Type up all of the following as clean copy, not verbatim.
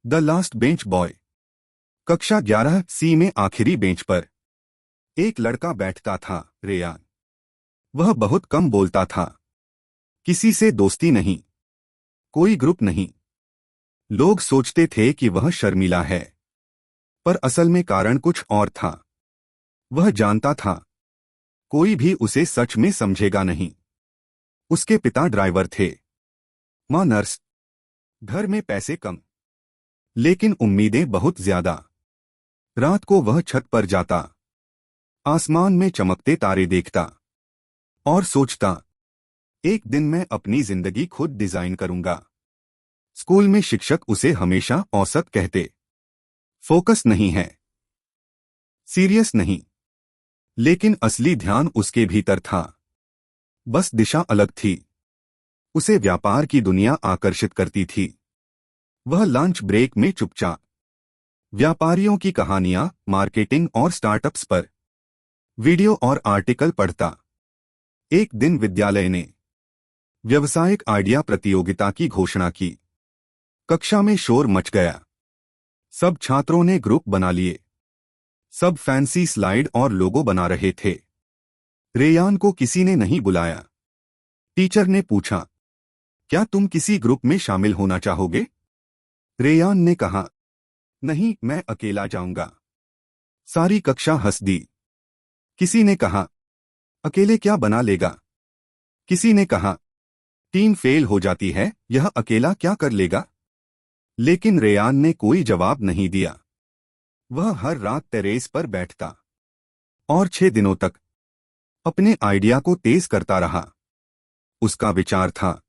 The last bench boy. कक्षा 11 सी में आखिरी बेंच पर एक लड़का बैठता था, रेयान। वह बहुत कम बोलता था। किसी से दोस्ती नहीं, कोई ग्रुप नहीं। लोग सोचते थे कि वह शर्मीला है, पर असल में कारण कुछ और था। वह जानता था कोई भी उसे सच में समझेगा नहीं। उसके पिता ड्राइवर थे, मां नर्स। घर में पैसे कम, लेकिन उम्मीदें बहुत ज्यादा। रात को वह छत पर जाता, आसमान में चमकते तारे देखता और सोचता, एक दिन मैं अपनी जिंदगी खुद डिजाइन करूंगा। स्कूल में शिक्षक उसे हमेशा औसत कहते। फोकस नहीं है, सीरियस नहीं। लेकिन असली ध्यान उसके भीतर था। बस दिशा अलग थी। उसे व्यापार की दुनिया आकर्षित करती थी। वह लंच ब्रेक में चुपचाप व्यापारियों की कहानियां, मार्केटिंग और स्टार्टअप्स पर वीडियो और आर्टिकल पढ़ता। एक दिन विद्यालय ने व्यावसायिक आइडिया प्रतियोगिता की घोषणा की। कक्षा में शोर मच गया। सब छात्रों ने ग्रुप बना लिए। सब फैंसी स्लाइड और लोगो बना रहे थे। रेयान को किसी ने नहीं बुलाया। टीचर ने पूछा, क्या तुम किसी ग्रुप में शामिल होना चाहोगे? रेयान ने कहा, नहीं, मैं अकेला जाऊंगा। सारी कक्षा हंस दी। किसी ने कहा, अकेले क्या बना लेगा? किसी ने कहा, टीम फेल हो जाती है, यह अकेला क्या कर लेगा? लेकिन रेयान ने कोई जवाब नहीं दिया। वह हर रात टेरेस पर बैठता और 6 दिनों तक अपने आइडिया को तेज करता रहा। उसका विचार था,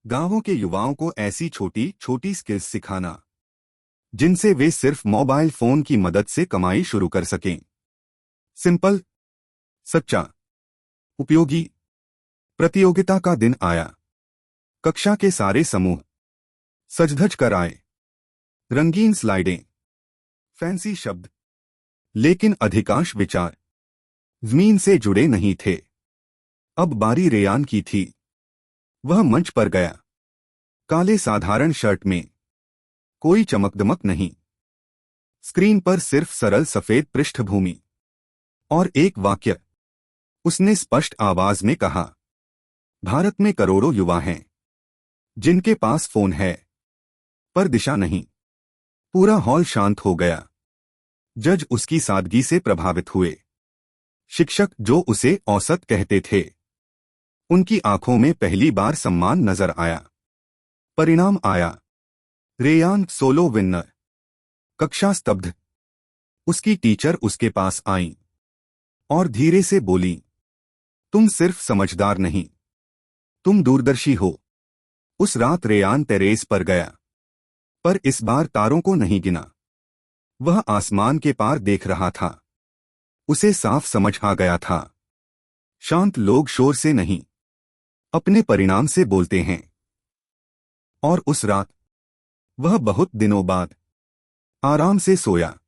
गांवों के युवाओं को ऐसी छोटी छोटी स्किल्स सिखाना जिनसे वे सिर्फ मोबाइल फोन की मदद से कमाई शुरू कर सकें। सिंपल, सच्चा, उपयोगी। प्रतियोगिता का दिन आया। कक्षा के सारे समूह सज-धज कर आए। रंगीन स्लाइडें, फैंसी शब्द, लेकिन अधिकांश विचार जमीन से जुड़े नहीं थे। अब बारी रेयान की थी। वह मंच पर गया। काले साधारण शर्ट में, कोई चमकदमक नहीं। स्क्रीन पर सिर्फ सरल सफेद पृष्ठभूमि और एक वाक्य। उसने स्पष्ट आवाज में कहा, भारत में करोड़ों युवा हैं जिनके पास फोन है, पर दिशा नहीं। पूरा हॉल शांत हो गया। जज उसकी सादगी से प्रभावित हुए। शिक्षक, जो उसे औसत कहते थे, उनकी आंखों में पहली बार सम्मान नजर आया। परिणाम आया, रेयान सोलो विनर। कक्षा स्तब्ध। उसकी टीचर उसके पास आई और धीरे से बोली, तुम सिर्फ समझदार नहीं, तुम दूरदर्शी हो। उस रात रेयान टेरेस पर गया, पर इस बार तारों को नहीं गिना। वह आसमान के पार देख रहा था। उसे साफ समझ आ गया था, शांत लोग शोर से नहीं, अपने परिणाम से बोलते हैं। और उस रात वह बहुत दिनों बाद आराम से सोया।